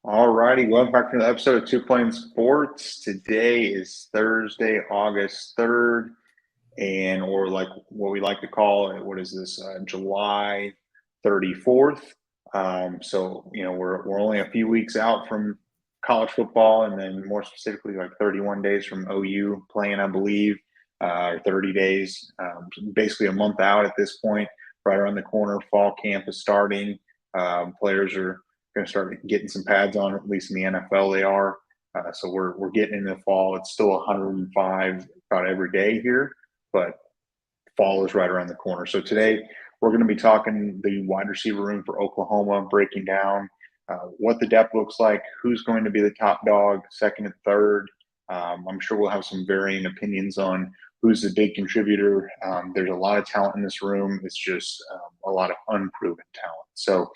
All righty, welcome back to another episode of Two Plane Sports. Today is Thursday, August 3rd, and or like what we like to call it, what is this, July 34th. We're only a few weeks out from college football, and then more specifically, like 31 days from OU playing, I believe, or 30 days, basically a month out at this point. Right around the corner, fall camp is starting. Players are going to start getting some pads on, at least in the NFL they are. So we're getting into the fall. It's still 105 about every day here, but fall is right around the corner. So today we're going to be talking the wide receiver room for Oklahoma, breaking down what the depth looks like, who's going to be the top dog, second and third. I'm sure we'll have some varying opinions on who's the big contributor. There's a lot of talent in this room. It's just a lot of unproven talent.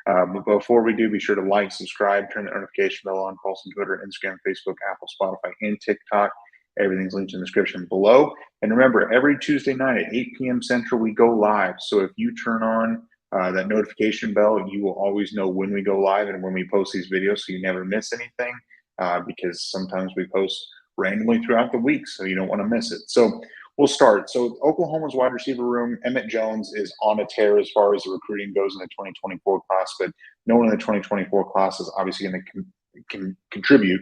But before we do, be sure to like, subscribe, turn the notification bell on, follow us on Twitter, Instagram, Facebook, Apple, Spotify, and TikTok. Everything's linked in the description below. And remember, every Tuesday night at 8 p.m. Central, we go live. So if you turn on that notification bell, you will always know when we go live and when we post these videos, so you never miss anything. Because sometimes we post randomly throughout the week, so you don't want to miss it. So we'll start. So Oklahoma's wide receiver room, Emmett Jones is on a tear as far as the recruiting goes in the 2024 class, but no one in the 2024 class is obviously going to contribute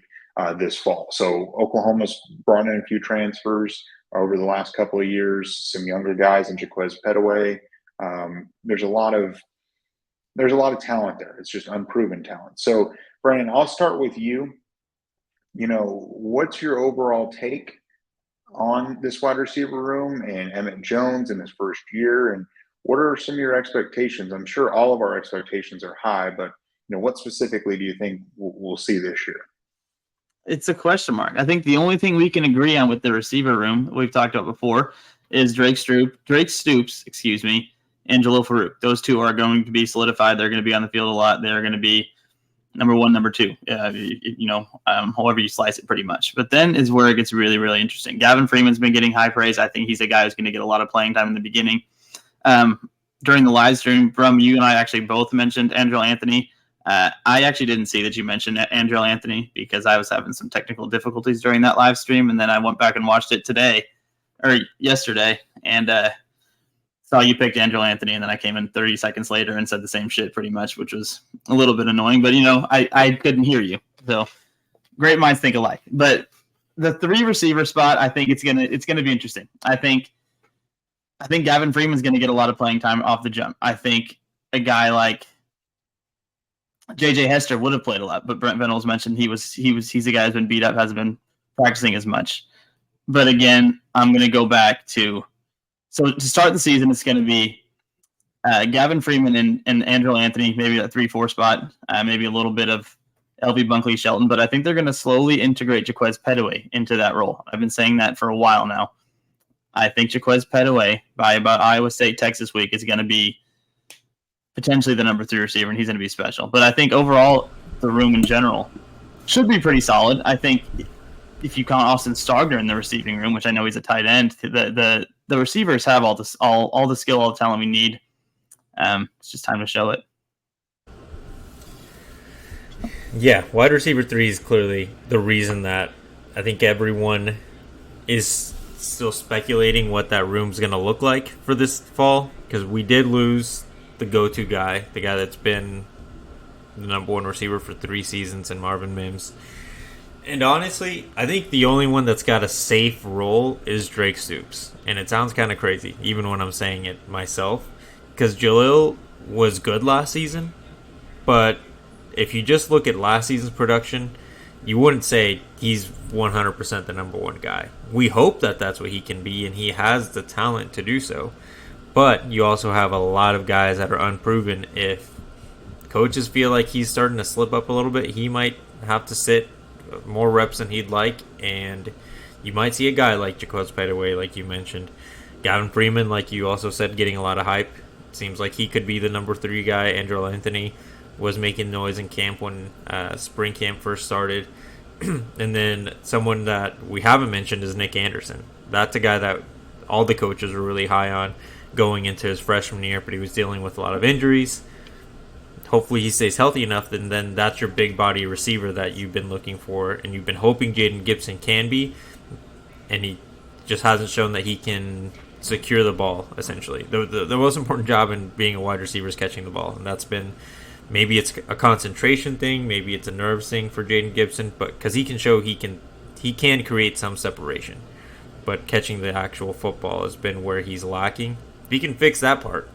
this fall. So Oklahoma's brought in a few transfers over the last couple of years, some younger guys in Jaquez Petaway. There's a lot of talent there. It's just unproven talent. So Brandon, I'll start with you. What's your overall take on this wide receiver room and Emmett Jones in his first year? And what are some of your expectations? I'm sure all of our expectations are high, but what specifically do you think we'll see this year? It's a question mark. I think the only thing we can agree on with the receiver room we've talked about before is Drake Stoops, and Jalil Farooq. Those two are going to be solidified. They're going to be on the field a lot. They're going to be number one, number two, however you slice it pretty much. But then is where it gets really, really interesting. Gavin Freeman's been getting high praise. I think he's a guy who's going to get a lot of playing time in the beginning. During the live stream from you and I actually both mentioned Andrew Anthony. I actually didn't see that you mentioned Andrew Anthony because I was having some technical difficulties during that live stream. And then I went back and watched it yesterday and saw you picked Andrew Anthony. And then I came in 30 seconds later and said the same shit pretty much, which was a little bit annoying. But, I couldn't hear you. So great minds think alike. But the three receiver spot, I think it's gonna be interesting. I think Gavin Freeman's going to get a lot of playing time off the jump. I think a guy like JJ Hester would have played a lot, but Brent Venables mentioned he's a guy who's been beat up, hasn't been practicing as much. But again, I'm going to go back to start the season. It's going to be Gavin Freeman and Andrew Anthony, maybe a 3-4 spot, maybe a little bit of LV Bunkley Shelton, but I think they're going to slowly integrate Jaquez Petaway into that role. I've been saying that for a while now. I think Jaquez Petaway by about Iowa State, Texas week is going to be potentially the number 3 receiver, and he's going to be special. But I think overall, the room in general should be pretty solid. I think if you count Austin Stogner in the receiving room, which I know he's a tight end, the receivers have all the skill, all the talent we need. It's just time to show it. Yeah, wide receiver 3 is clearly the reason that I think everyone is still speculating what that room's going to look like for this fall, because we did lose the go-to guy, the guy that's been the number 1 receiver for 3 seasons in Marvin Mims. And honestly, I think the only one that's got a safe role is Drake Stoops. And it sounds kind of crazy, even when I'm saying it myself, because Jalil was good last season, but if you just look at last season's production, you wouldn't say he's 100% the number 1 guy. We hope that that's what he can be, and he has the talent to do so. But you also have a lot of guys that are unproven. If coaches feel like he's starting to slip up a little bit, he might have to sit more reps than he'd like, and you might see a guy like Jaquez Petaway, like you mentioned. Gavin Freeman, like you also said, getting a lot of hype. Seems like he could be the number 3 guy. Andrew Anthony was making noise in camp when spring camp first started. And then someone that we haven't mentioned is Nick Anderson. That's a guy that all the coaches were really high on going into his freshman year, but he was dealing with a lot of injuries. hopefully he stays healthy enough, and then that's your big body receiver that you've been looking for, and you've been hoping Jaden Gibson can be, and he just hasn't shown that he can secure the ball, essentially. The most important job in being a wide receiver is catching the ball, and that's been, maybe it's a concentration thing, maybe it's a nerves thing for Jaden Gibson, but because he can show he can create some separation, but catching the actual football has been where he's lacking. If he can fix that part,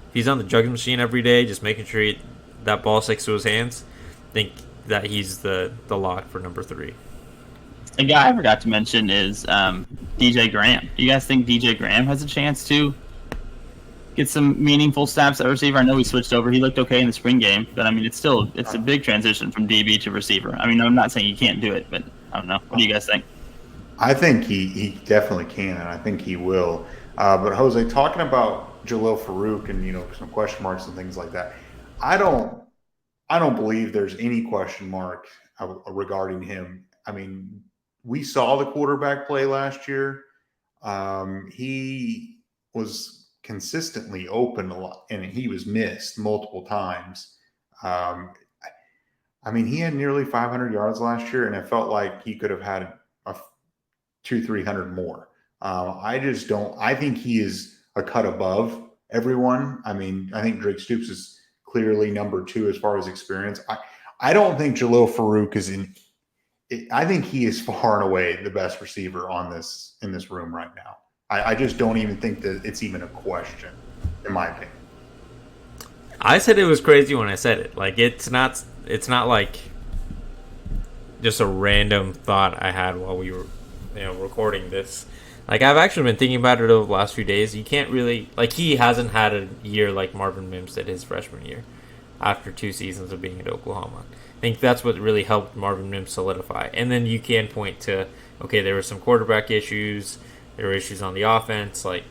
if he's on the juggling machine every day, just making sure that ball sticks to his hands, I think that he's the lock for number 3. A guy I forgot to mention is DJ Graham. Do you guys think DJ Graham has a chance to get some meaningful snaps at receiver? I know he switched over. He looked okay in the spring game, but I mean, it's a big transition from DB to receiver. I mean, I'm not saying he can't do it, but I don't know. What do you guys think? I think he definitely can, and I think he will. But Jose, talking about Jalil Farooq and some question marks and things like that, I don't believe there's any question mark regarding him. I mean, we saw the quarterback play last year. He was consistently open a lot, and he was missed multiple times. I mean, he had nearly 500 yards last year, and it felt like he could have had 200-300 more. I just don't. I think he is a cut above everyone. I mean, I think Drake Stoops is clearly number 2 as far as experience. I don't think Jalil Farooq is in. I think he is far and away the best receiver in this room right now. I just don't even think that it's even a question, in my opinion. I said it was crazy when I said it. Like, it's not like just a random thought I had while we were recording this. Like, I've actually been thinking about it over the last few days. You can't really, like, he hasn't had a year like Marvin Mims did his freshman year after 2 seasons of being at Oklahoma. I think that's what really helped Marvin Mims solidify. And then you can point to, okay, there were some quarterback issues, there were issues on the offense. Like,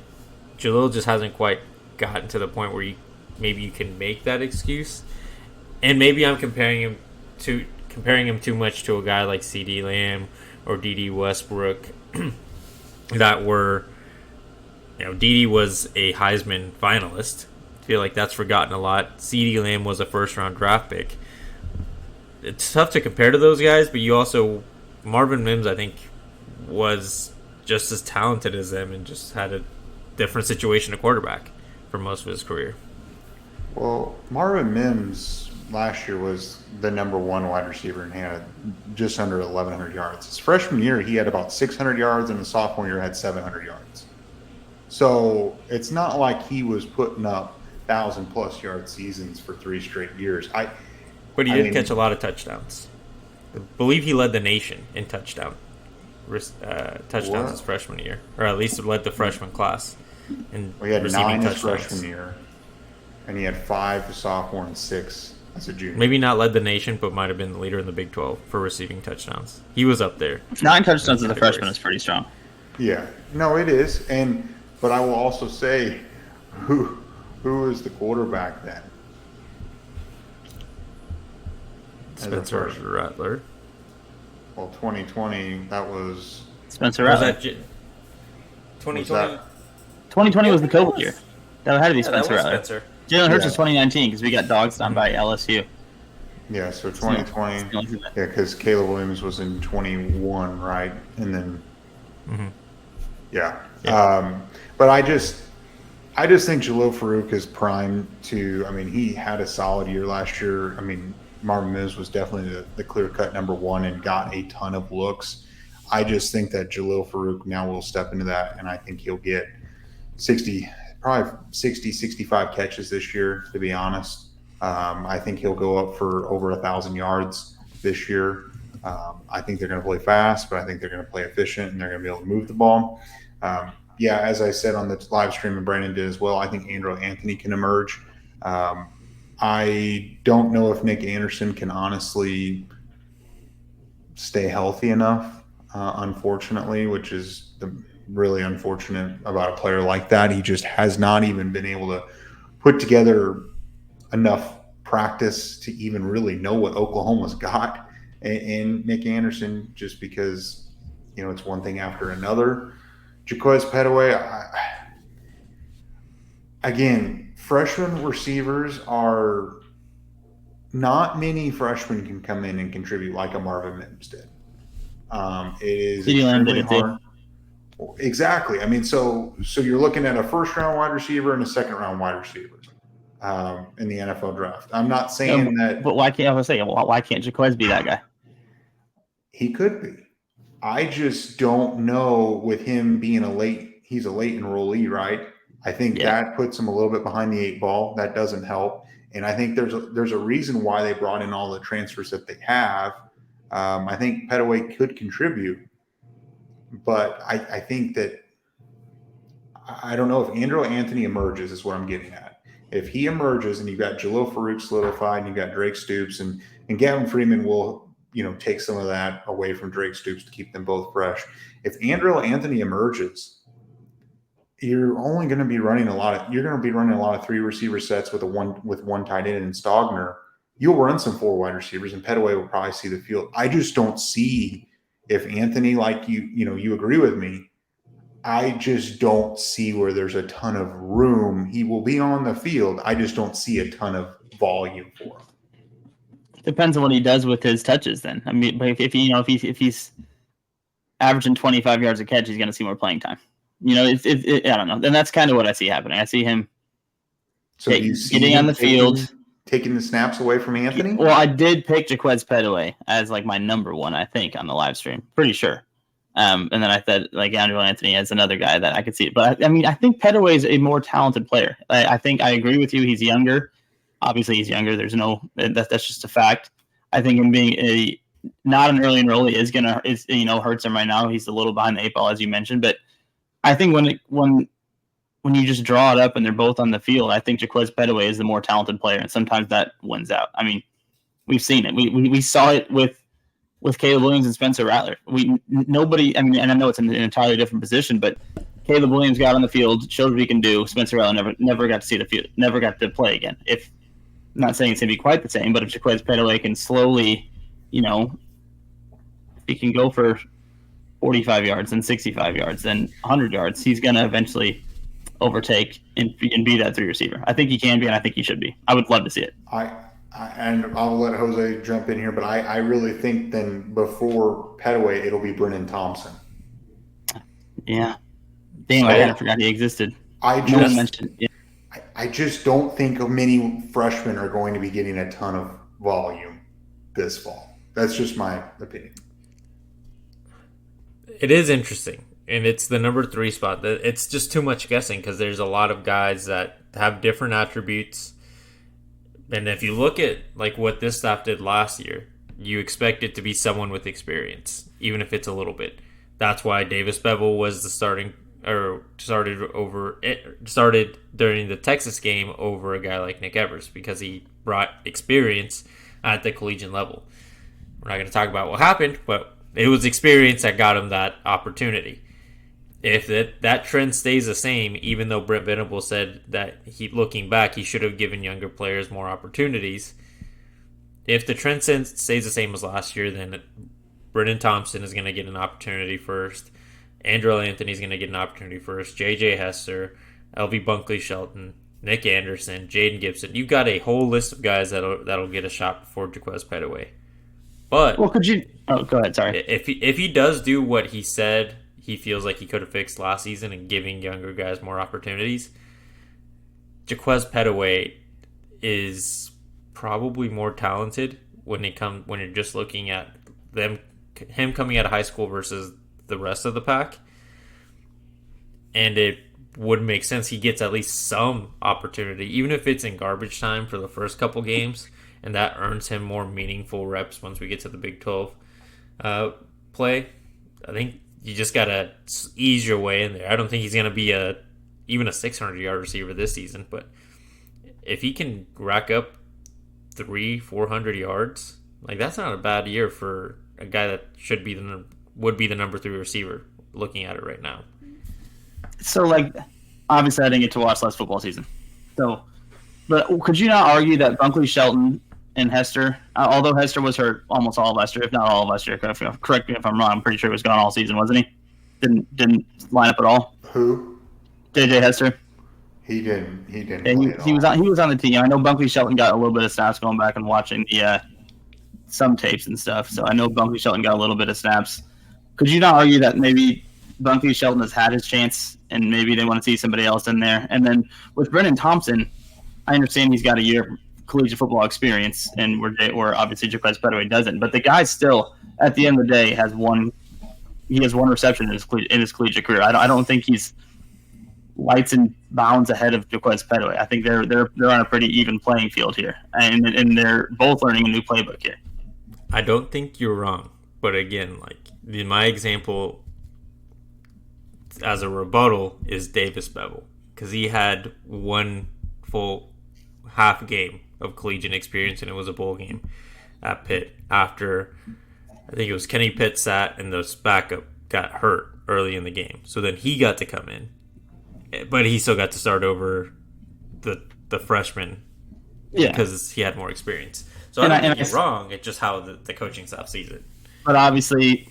Jalil just hasn't quite gotten to the point where maybe you can make that excuse. And maybe I'm comparing him too much to a guy like CeeDee Lamb or D.D. Westbrook that were, D.D. was a Heisman finalist. I feel like that's forgotten a lot. CeeDee Lamb was a first-round draft pick. It's tough to compare to those guys, but Marvin Mims, I think, was just as talented as them and just had a different situation at quarterback for most of his career. Well, Marvin Mims last year was the number 1 wide receiver and had just under 1,100 yards. His freshman year, he had about 600 yards, and the sophomore year had 700 yards. So it's not like he was putting up 1,000-plus yard seasons for 3 straight years. But he did catch a lot of touchdowns. I believe he led the nation in touchdowns his freshman year, or at least led the freshman class. He had 9 his freshman year, and he had 5 his sophomore and 6 as a junior. Maybe not led the nation, but might have been the leader in the Big 12 for receiving touchdowns. He was up there. 9 touchdowns as a freshman is pretty strong. Yeah, no, it is. But I will also say, who is the quarterback then? Spencer Rattler. Well, 2020, that was Spencer Rattler. 2020? 2020 was the COVID year. That had to be Spencer Rattler. Spencer. Jalen Hurts was 2019 because we got dogs down by LSU. Yeah, so 2020. Yeah, because Caleb Williams was in 21, right? And then, yeah. But I just think Jalil Farooq is primed to. I mean, he had a solid year last year. I mean, Marvin Mims was definitely the clear-cut number 1 and got a ton of looks. I just think that Jalil Farooq now will step into that, and I think he'll get 65 catches this year, to be honest. I think he'll go up for over 1,000 yards this year. I think they're going to play fast, but I think they're going to play efficient, and they're going to be able to move the ball. As I said on the live stream, and Brandon did as well, I think Andrew Anthony can emerge. I don't know if Nick Anderson can honestly stay healthy enough, unfortunately, which is really unfortunate about a player like that. He just has not even been able to put together enough practice to even really know what Oklahoma's got in Nick Anderson, just because, it's one thing after another. Jaquez Petaway, again, freshman receivers are not many freshmen can come in and contribute like a Marvin Mims did. It is CeeDee Lamb extremely did it too. hard. Exactly. I mean, so you're looking at a first-round wide receiver and a second-round wide receiver in the NFL draft. I'm not saying that, but why can't Jaquez be that guy? he could be. I just don't know with him being he's a late enrollee, right? I think that puts him a little bit behind the 8 ball. That doesn't help. And I think there's a reason why they brought in all the transfers that they have. I think Petaway could contribute, but I think that, I don't know if Andrew Anthony emerges is what I'm getting at. If he emerges and you've got Jalil Farooq solidified and you've got Drake Stoops and Gavin Freeman will, take some of that away from Drake Stoops to keep them both fresh. If Andrew Anthony emerges, you're going to be running a lot of 3 receiver sets with one tight end and Stogner. You'll run some 4 wide receivers and Petaway will probably see the field. I just don't see, if Anthony, like you agree with me, I just don't see where there's a ton of room. He will be on the field. I just don't see a ton of volume for him. Depends on what he does with his touches then. I mean, but if he's averaging 25 yards a catch, he's going to see more playing time. I don't know. And that's kind of what I see happening. I see him getting on the field, taking the snaps away from Anthony. Well, I did pick Jaquez Petaway as like my number 1, I think, on the live stream. Pretty sure. And then I said like Andrew Anthony as another guy that I could see. But I think Petaway is a more talented player. I think I agree with you. He's younger. Obviously, he's younger. There's that's just a fact. I think him being not an early enrollee is hurts him right now. He's a little behind the 8 ball, as you mentioned. But I think when you just draw it up and they're both on the field, I think Jaquez Petaway is the more talented player, and sometimes that wins out. I mean, we've seen it. We saw it with Caleb Williams and Spencer Rattler. And I know it's an entirely different position, but Caleb Williams got on the field, showed what he can do. Spencer Rattler never got to see the field, never got to play again. I'm not saying it's going to be quite the same, but if Jaquez Petaway can slowly, he can go for 45 yards and 65 yards and 100 yards, he's going to eventually overtake and be that 3 receiver. I think he can be, and I think he should be. I would love to see it. And I'll let Jose jump in here, but I really think then before Petaway, it'll be Brennan Thompson. Yeah. Damn, I kind of forgot he existed. I just don't think many freshmen are going to be getting a ton of volume this fall. That's just my opinion. It is interesting, and it's the number 3 spot. It's just too much guessing because there's a lot of guys that have different attributes. And if you look at like what this staff did last year, you expect it to be someone with experience, even if it's a little bit. That's why Davis Bevel was the started during the Texas game over a guy like Nick Evers because he brought experience at the collegiate level. We're not going to talk about what happened, but it was experience that got him that opportunity. If that trend stays the same, even though Brent Venable said that looking back, he should have given younger players more opportunities. If the trend stays the same as last year, then Brennan Thompson is going to get an opportunity first. Andrew Anthony is going to get an opportunity first. J.J. Hester, L.V. Bunkley Shelton, Nick Anderson, Jaden Gibson. You've got a whole list of guys that'll get a shot before Jaquez Petaway. But could you? Oh, go ahead. Sorry. If he does do what he said he feels like he could have fixed last season and giving younger guys more opportunities, Jaquez Petaway is probably more talented when you're just looking at him coming out of high school versus the rest of the pack. And it would make sense he gets at least some opportunity, even if it's in garbage time for the first couple games, and that earns him more meaningful reps once we get to the Big 12 play. I think you just got to ease your way in there. I don't think he's going to be even a 600-yard receiver this season, but if he can rack up 300-400 yards, like that's not a bad year for a guy that would be the number 3 receiver looking at it right now. So, like, obviously I didn't get to watch last football season. So, but could you not argue that Bunkley Shelton and Hester, although Hester was hurt almost all of last year, if not all of last year, correct me if I'm wrong, I'm pretty sure he was gone all season, wasn't he? Didn't line up at all? Who? J.J. Hester. He didn't. He didn't And play at he was all. on the team. I know Bunkley Shelton got a little bit of snaps going back and watching the some tapes and stuff. So I know Bunkley Shelton got a little bit of snaps. Could you not argue that maybe Bunkley Shelton has had his chance and maybe they want to see somebody else in there? And then with Brennan Thompson, I understand he's got a year of collegiate football experience, and where obviously Jaquez Petaway doesn't. But the guy still, at the end of the day, has one reception in his collegiate career. I don't think he's lights and bounds ahead of Jaquez Petaway. I think they're on a pretty even playing field here, and they're both learning a new playbook here. I don't think you're wrong, but again, like my example as a rebuttal is Davis Bevel, because he had one full half game of collegiate experience, and it was a bowl game at Pitt after I think it was Kenny Pitt sat and the backup got hurt early in the game. So then he got to come in, but he still got to start over the freshman because he had more experience. So I don't think you're wrong. It's just how the coaching staff sees it. But obviously,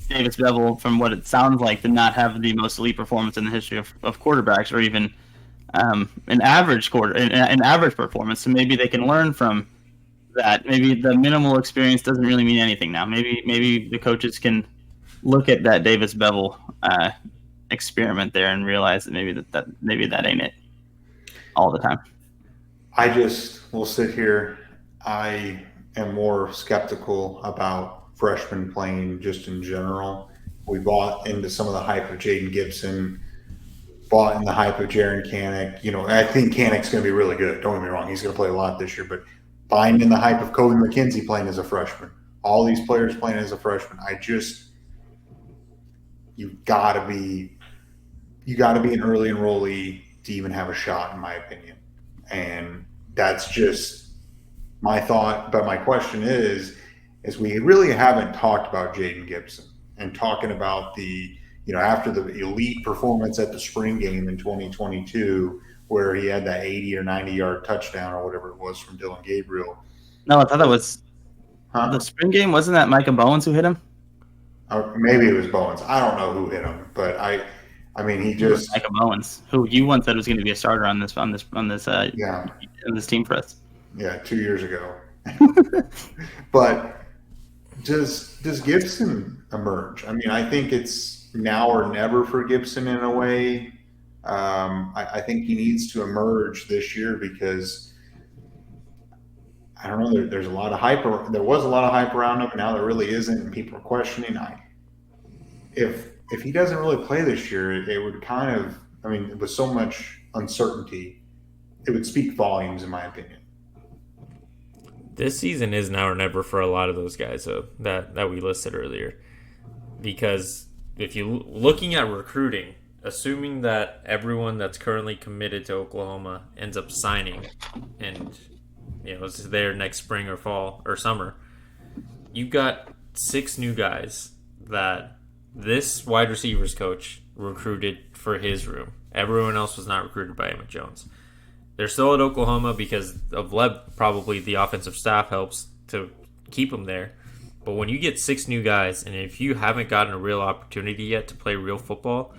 Davis Bevel, from what it sounds like, did not have the most elite performance in the history of quarterbacks, or even an average performance. So maybe they can learn from that. Maybe the minimal experience doesn't really mean anything now. Maybe the coaches can look at that Davis Bevel experiment there and realize that maybe that ain't it all the time. I just will sit here. I am more skeptical about freshmen playing just in general. We bought into some of the hype of Jaden Gibson, bought in the hype of Jaron Kanek. I think Kanek's going to be really good. Don't get me wrong. He's going to play a lot this year. But buying in the hype of Kobe McKenzie playing as a freshman, all these players playing as a freshman, you got to be an early enrollee to even have a shot, in my opinion. And that's just my thought. But my question is we really haven't talked about Jaden Gibson and talking about after the elite performance at the spring game in 2022, where he had that 80 or 90-yard touchdown or whatever it was from Dylan Gabriel. No, I thought that was the spring game. Wasn't that Micah Bowens who hit him? Or maybe it was Bowens. I don't know who hit him, but I mean, he just Micah Bowens, who you once said was going to be a starter on this team for us. Yeah, 2 years ago. But does Gibson emerge? I mean, I think it's now or never for Gibson in a way. I think he needs to emerge this year because I don't know. There's a lot of hype. There was a lot of hype around him, and now there really isn't, and people are questioning. If he doesn't really play this year, it would kind of. I mean, with so much uncertainty, it would speak volumes, in my opinion. This season is now or never for a lot of those guys that we listed earlier, because if you're looking at recruiting, assuming that everyone that's currently committed to Oklahoma ends up signing and is there next spring or fall or summer, you've got 6 new guys that this wide receivers coach recruited for his room. Everyone else was not recruited by Emmett Jones. They're still at Oklahoma because of probably the offensive staff helps to keep them there. But when you get 6 new guys, and if you haven't gotten a real opportunity yet to play real football,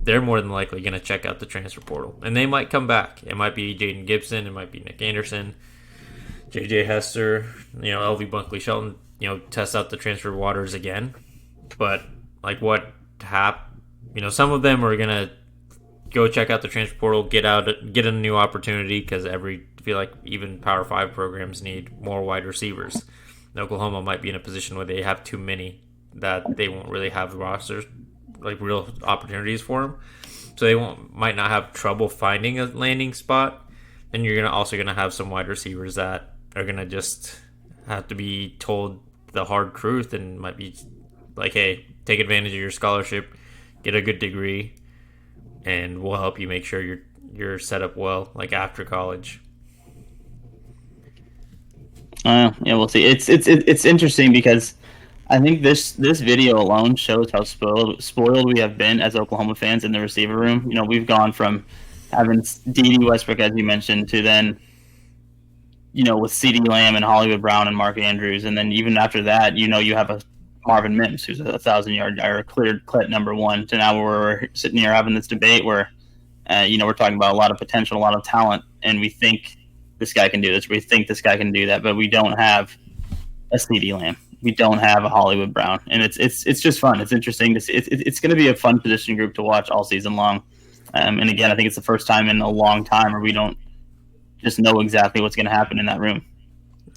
they're more than likely going to check out the transfer portal. And they might come back. It might be Jaden Gibson. It might be Nick Anderson, J.J. Hester, LV Bunkley Shelton, test out the transfer waters again. But some of them are going to go check out the transfer portal, get a new opportunity, because I feel like even Power 5 programs need more wide receivers. And Oklahoma might be in a position where they have too many that they won't really have rosters, real opportunities for them. So they might not have trouble finding a landing spot. Then you're also going to have some wide receivers that are going to just have to be told the hard truth and might be like, hey, take advantage of your scholarship, get a good degree, and we'll help you make sure you're set up well, after college. Yeah, we'll see. It's interesting because I think this video alone shows how spoiled we have been as Oklahoma fans in the receiver room. We've gone from having D.D. Westbrook, as you mentioned, to then, with CeeDee Lamb and Hollywood Brown and Mark Andrews, and then even after that, you have a Marvin Mims, who's a 1,000-yard or cleared number 1, to now we're sitting here having this debate where We're talking about a lot of potential, a lot of talent, and we think this guy can do this. We think this guy can do that, but we don't have a CeeDee Lamb. We don't have a Hollywood Brown, and it's just fun. It's interesting to see. It's going to be a fun position group to watch all season long. And again, I think it's the first time in a long time where we don't just know exactly what's going to happen in that room.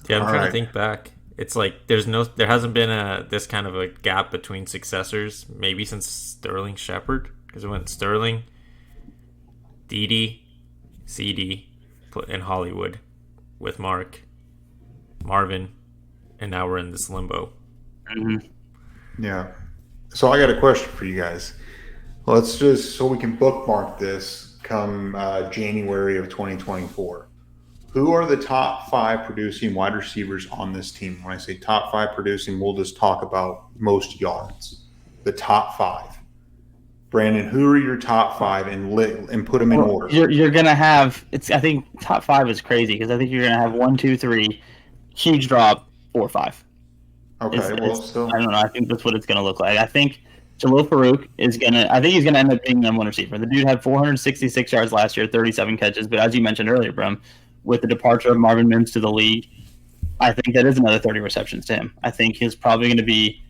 Yeah, I'm trying to think back. It's like there hasn't been this kind of a gap between successors maybe since Sterling Shepard, because it went Sterling, Dede, CD, and Hollywood with Marvin, and now we're in this limbo. Mm-hmm. Yeah. So I got a question for you guys. Let's just, so we can bookmark this come January of 2024. Who are the top 5 producing wide receivers on this team? When I say top 5 producing, we'll just talk about most yards. The top 5. Brandon, who are your top 5 and put them in order? You're gonna have I think top 5 is crazy because I think you're gonna have 1, 2, 3, huge drop, 4, 5. Okay, still, I don't know. I think that's what it's gonna look like. I think Jalil Farooq he's gonna end up being the number 1 receiver. The dude had 466 yards last year, 37 catches. But as you mentioned earlier, Brum, with the departure of Marvin Mims to the league, I think that is another 30 receptions to him. I think he's probably going to be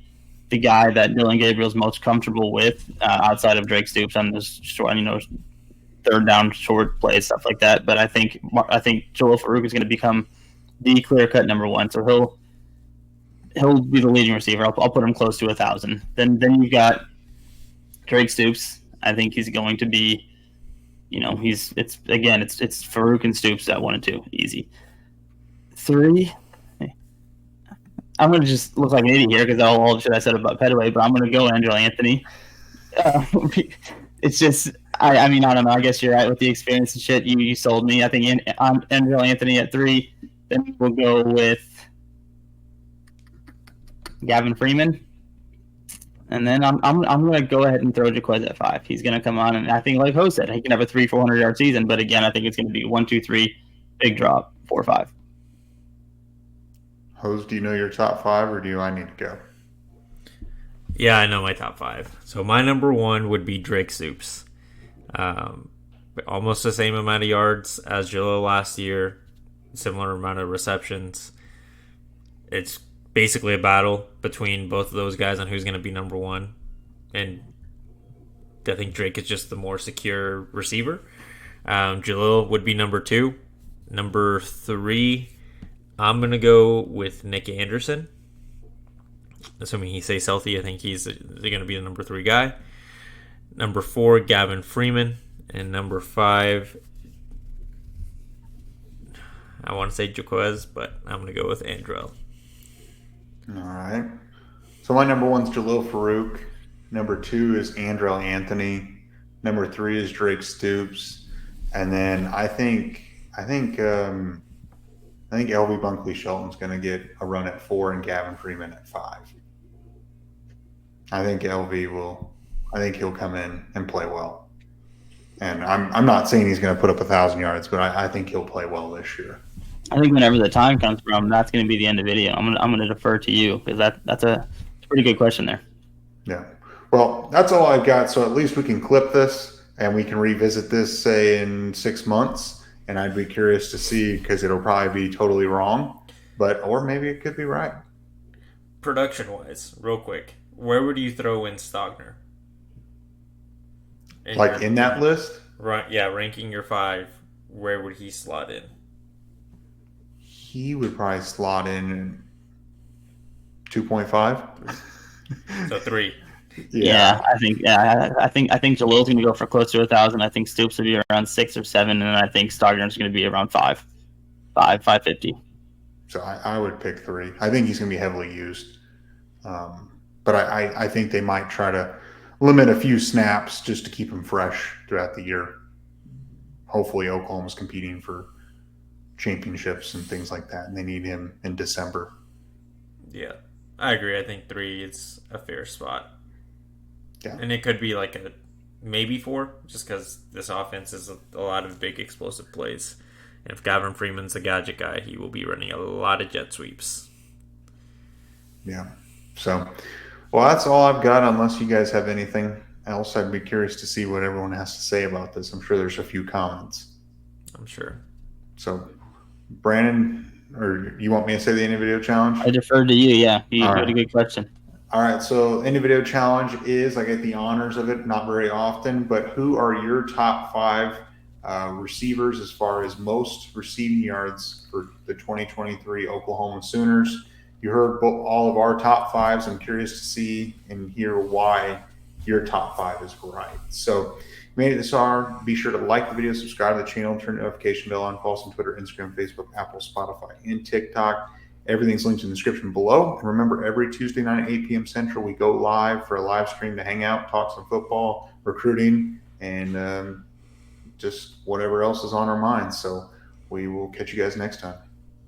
the guy that Dylan Gabriel's most comfortable with outside of Drake Stoops on this short, third down short plays, stuff like that. But I think Jalil Farooq is going to become the clear-cut number 1. So he'll be the leading receiver. I'll put him close to 1,000. Then you've got Drake Stoops. I think he's going to be, it's Farooq and Stoops at 1 and 2, easy. 3. I'm going to just look like an idiot here because all the shit I said about Petaway, but I'm going to go Andrew Anthony. It's just, I don't know. I guess you're right with the experience and shit. You sold me. I think Andrew Anthony at 3. Then we'll go with Gavin Freeman. And then I'm going to go ahead and throw Jaquez at 5. He's going to come on, and I think, like Ho said, he can have a 400 yard season. But again, I think it's going to be 1, 2, 3, big drop, 4, 5. Hose, do you know your top 5, or do I need to go? Yeah, I know my top 5. So my number 1 would be Drake Stoops. Almost the same amount of yards as Jalil last year, similar amount of receptions. It's basically a battle between both of those guys on who's going to be number 1. And I think Drake is just the more secure receiver. Jalil would be number 2. Number 3, I'm going to go with Nick Anderson. Assuming he stays healthy, I think he's going to be the number 3 guy. Number 4, Gavin Freeman. And number 5, I want to say Jaquez, but I'm going to go with Andrell. All right. So my number 1 is Jalil Farooq. Number 2 is Andrell Anthony. Number 3 is Drake Stoops. And then I think LV Bunkley Shelton's going to get a run at 4 and Gavin Freeman at 5. I think he'll come in and play well. And I'm not saying he's going to put up 1,000 yards, but I think he'll play well this year. I think whenever the time comes from, that's going to be the end of the video. I'm going to defer to you because that's a pretty good question there. Yeah. Well, that's all I've got. So at least we can clip this and we can revisit this, say, in 6 months. And I'd be curious to see, because it'll probably be totally wrong, or maybe it could be right. Production-wise, real quick, where would you throw in Stogner? In that list? Right. Yeah, ranking your 5, where would he slot in? He would probably slot in 2.5. So 3. Yeah, I think Jalil's going to go for close to 1,000. I think Stoops will be around 6 or 7, and I think Stogner's going to be around 550. So I would pick 3. I think he's going to be heavily used, but I think they might try to limit a few snaps just to keep him fresh throughout the year. Hopefully, Oklahoma's competing for championships and things like that, and they need him in December. Yeah, I agree. I think 3 is a fair spot. Yeah. And it could be like a maybe 4, just because this offense is a lot of big explosive plays. And if Gavin Freeman's a gadget guy, he will be running a lot of jet sweeps. Yeah. So, well, that's all I've got, unless you guys have anything else, I'd be curious to see what everyone has to say about this. I'm sure there's a few comments. I'm sure. So, Brandon, or you want me to say the individual challenge? I defer to you. Yeah, you All had a right. good question. All right, so individual challenge is, I get the honors of it, not very often, but who are your top 5 receivers as far as most receiving yards for the 2023 Oklahoma Sooners? You heard all of our top 5s. I'm curious to see and hear why your top 5 is right. So, if you made it this far, be sure to like the video, subscribe to the channel, turn the notification bell on, follow us on Twitter, Instagram, Facebook, Apple, Spotify, and TikTok. Everything's linked in the description below. And remember, every Tuesday night at 8 p.m. Central, we go live for a live stream to hang out, talk some football, recruiting, and just whatever else is on our minds. So we will catch you guys next time.